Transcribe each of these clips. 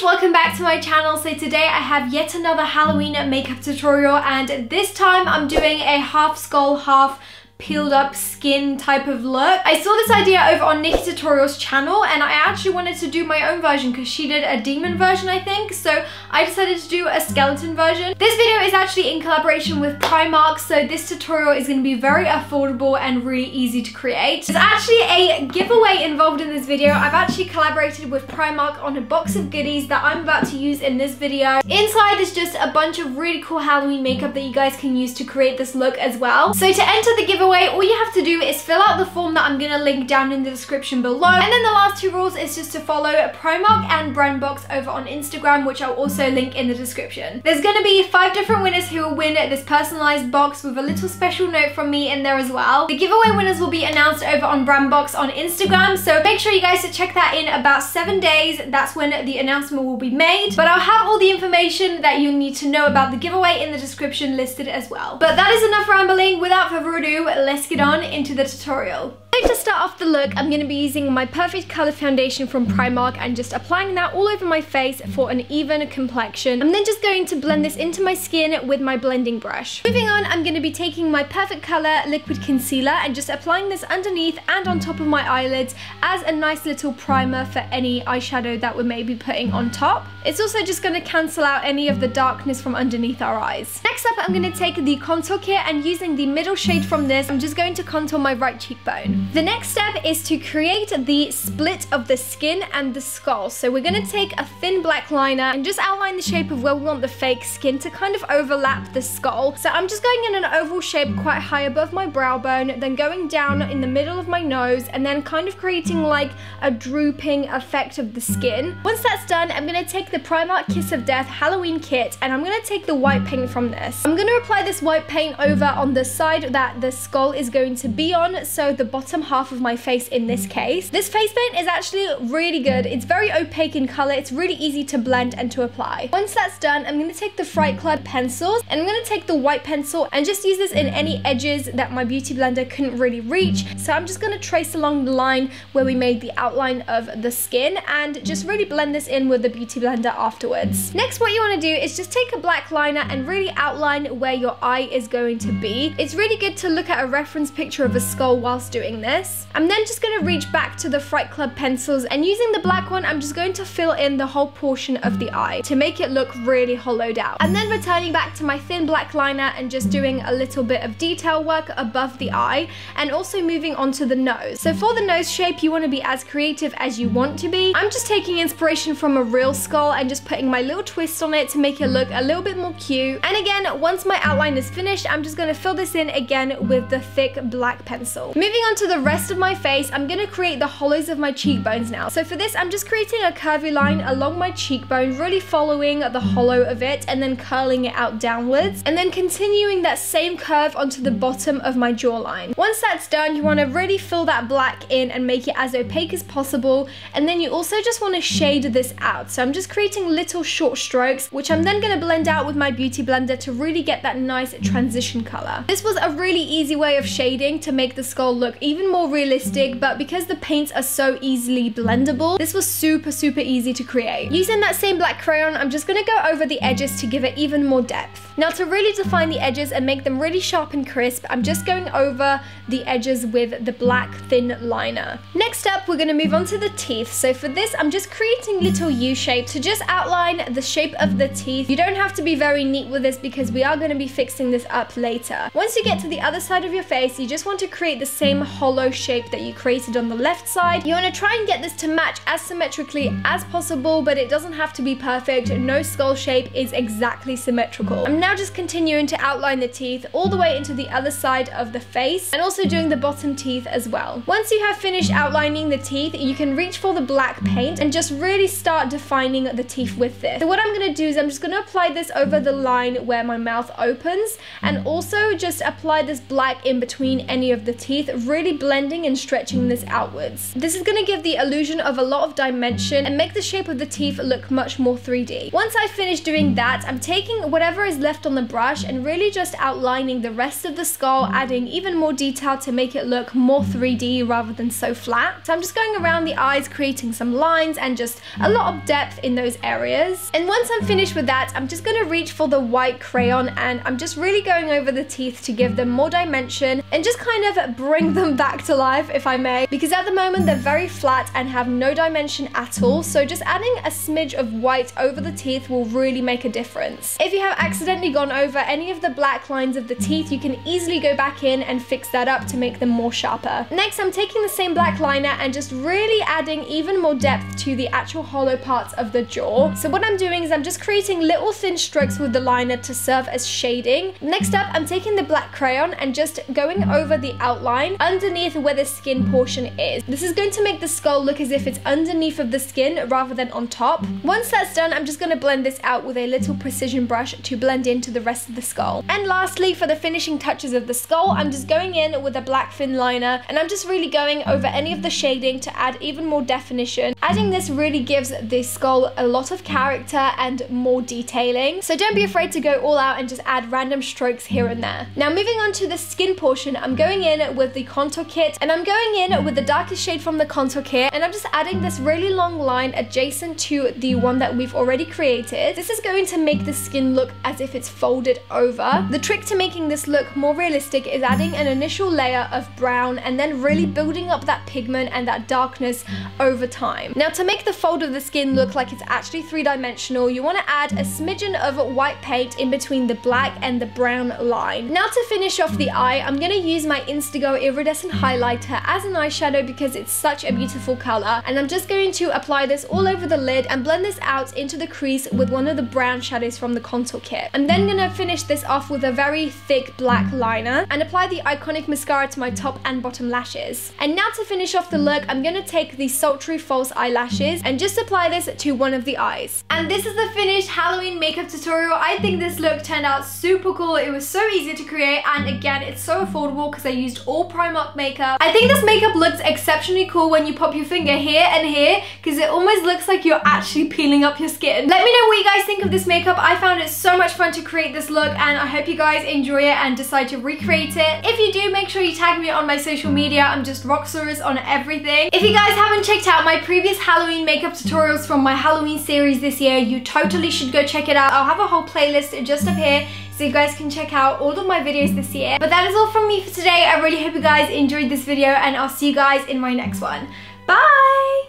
guys, welcome back to my channel. So today I have yet another Halloween makeup tutorial, and this time I'm doing a half skull, half peeled up skin type of look. I saw this idea over on Nikki Tutorial's channel and I actually wanted to do my own version because she did a demon version, I think, so I decided to do a skeleton version. This video is actually in collaboration with PRIMARK, so this tutorial is going to be very affordable and really easy to create. There's actually a giveaway involved in this video. I've actually collaborated with PRIMARK on a box of goodies that I'm about to use in this video. Inside is just a bunch of really cool Halloween makeup that you guys can use to create this look as well. So to enter the giveaway, all you have to do is fill out the form that I'm going to link down in the description below. And then the last two rules is just to follow PRIMARK and Brandbox over on Instagram, which I'll also link in the description. There's going to be 5 different winners who will win this personalized box with a little special note from me in there as well. The giveaway winners will be announced over on Brandbox on Instagram, so make sure you guys check that in about 7 days. That's when the announcement will be made. But I'll have all the information that you need to know about the giveaway in the description listed as well. But that is enough rambling. Without further ado, let's get on into the tutorial. To start off the look, I'm going to be using my Perfect Colour foundation from PRIMARK and just applying that all over my face for an even complexion. I'm then just going to blend this into my skin with my blending brush. Moving on, I'm going to be taking my Perfect Colour liquid concealer and just applying this underneath and on top of my eyelids as a nice little primer for any eyeshadow that we may be putting on top. It's also just going to cancel out any of the darkness from underneath our eyes. Next up, I'm going to take the contour kit and using the middle shade from this, I'm just going to contour my right cheekbone. The next step is to create the split of the skin and the skull. So we're going to take a thin black liner and just outline the shape of where we want the fake skin to kind of overlap the skull. So I'm just going in an oval shape quite high above my brow bone, then going down in the middle of my nose and then kind of creating like a drooping effect of the skin. Once that's done, I'm going to take the PRIMARK Kiss of Death Halloween kit and I'm going to take the white paint from this. I'm going to apply this white paint over on the side that the skull is going to be on, so the bottom half of my face in this case. This face paint is actually really good. It's very opaque in color. It's really easy to blend and to apply. Once that's done, I'm going to take the Fright Club pencils and I'm going to take the white pencil and just use this in any edges that my beauty blender couldn't really reach. So I'm just going to trace along the line where we made the outline of the skin and just really blend this in with the beauty blender afterwards. Next, what you want to do is just take a black liner and really outline where your eye is going to be. It's really good to look at a reference picture of a skull whilst doing this. I'm then just going to reach back to the Fright Club pencils and using the black one, I'm just going to fill in the whole portion of the eye to make it look really hollowed out. And then returning back to my thin black liner and just doing a little bit of detail work above the eye and also moving on to the nose. So for the nose shape, you want to be as creative as you want to be. I'm just taking inspiration from a real skull and just putting my little twist on it to make it look a little bit more cute. And again, once my outline is finished, I'm just going to fill this in again with the thick black pencil. Moving on to the rest of my face, I'm going to create the hollows of my cheekbones now. So for this, I'm just creating a curvy line along my cheekbone, really following the hollow of it and then curling it out downwards and then continuing that same curve onto the bottom of my jawline. Once that's done, you want to really fill that black in and make it as opaque as possible, and then you also just want to shade this out. So I'm just creating little short strokes, which I'm then going to blend out with my beauty blender to really get that nice transition color. This was a really easy way of shading to make the skull look even more realistic, but because the paints are so easily blendable, this was super easy to create. Using that same black crayon, I'm just going to go over the edges to give it even more depth. Now to really define the edges and make them really sharp and crisp, I'm just going over the edges with the black thin liner. Next up, we're going to move on to the teeth. So for this, I'm just creating little U shapes to just outline the shape of the teeth. You don't have to be very neat with this because we are going to be fixing this up later. Once you get to the other side of your face, you just want to create the same hollow shape that you created on the left side. You want to try and get this to match as symmetrically as possible, but it doesn't have to be perfect. No skull shape is exactly symmetrical. I'm now just continuing to outline the teeth all the way into the other side of the face and also doing the bottom teeth as well. Once you have finished outlining the teeth, you can reach for the black paint and just really start defining the teeth with this. So what I'm going to do is I'm just going to apply this over the line where my mouth opens and also just apply this black in between any of the teeth, really blending and stretching this outwards. This is going to give the illusion of a lot of dimension and make the shape of the teeth look much more 3D. Once I finish doing that, I'm taking whatever is left left on the brush and really just outlining the rest of the skull, adding even more detail to make it look more 3D rather than so flat. So I'm just going around the eyes, creating some lines and just a lot of depth in those areas. And once I'm finished with that, I'm just gonna reach for the white crayon and I'm just really going over the teeth to give them more dimension and just kind of bring them back to life, if I may, because at the moment they're very flat and have no dimension at all. So just adding a smidge of white over the teeth will really make a difference. If you have accidentally gone over any of the black lines of the teeth, you can easily go back in and fix that up to make them more sharper. Next, I'm taking the same black liner and just really adding even more depth to the actual hollow parts of the jaw. So what I'm doing is I'm just creating little thin strokes with the liner to serve as shading. Next up, I'm taking the black crayon and just going over the outline underneath where the skin portion is. This is going to make the skull look as if it's underneath of the skin rather than on top. Once that's done, I'm just going to blend this out with a little precision brush to blend into the rest of the skull. And lastly, for the finishing touches of the skull, I'm just going in with a black thin liner and I'm just really going over any of the shading to add even more definition. Adding this really gives the skull a lot of character and more detailing. So don't be afraid to go all out and just add random strokes here and there. Now moving on to the skin portion, I'm going in with the contour kit and I'm going in with the darkest shade from the contour kit and I'm just adding this really long line adjacent to the one that we've already created. This is going to make the skin look as if it's folded over. The trick to making this look more realistic is adding an initial layer of brown and then really building up that pigment and that darkness over time. Now to make the fold of the skin look like it's actually three-dimensional, you want to add a smidgen of white paint in between the black and the brown line. Now to finish off the eye, I'm going to use my Instago iridescent highlighter as an eyeshadow because it's such a beautiful color, and I'm just going to apply this all over the lid and blend this out into the crease with one of the brown shadows from the contour kit. I'm then going to finish this off with a very thick black liner and apply the iconic mascara to my top and bottom lashes. And now to finish off the look, I'm going to take the sultry false eyelashes and just apply this to one of the eyes. And this is the finished Halloween makeup tutorial. I think this look turned out super cool. It was so easy to create, and again, it's so affordable because I used all Primark makeup. I think this makeup looks exceptionally cool when you pop your finger here and here because it almost looks like you're actually peeling up your skin. Let me know what you guys think of this makeup. I found it so much fun to create this look and I hope you guys enjoy it and decide to recreate it. If you do, make sure you tag me on my social media. I'm just Roxxsaurus on everything. If you guys haven't checked out my previous Halloween makeup tutorials from my Halloween series this year, you totally should go check it out. I'll have a whole playlist just up here so you guys can check out all of my videos this year. But that is all from me for today. I really hope you guys enjoyed this video and I'll see you guys in my next one. Bye!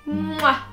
Mwah.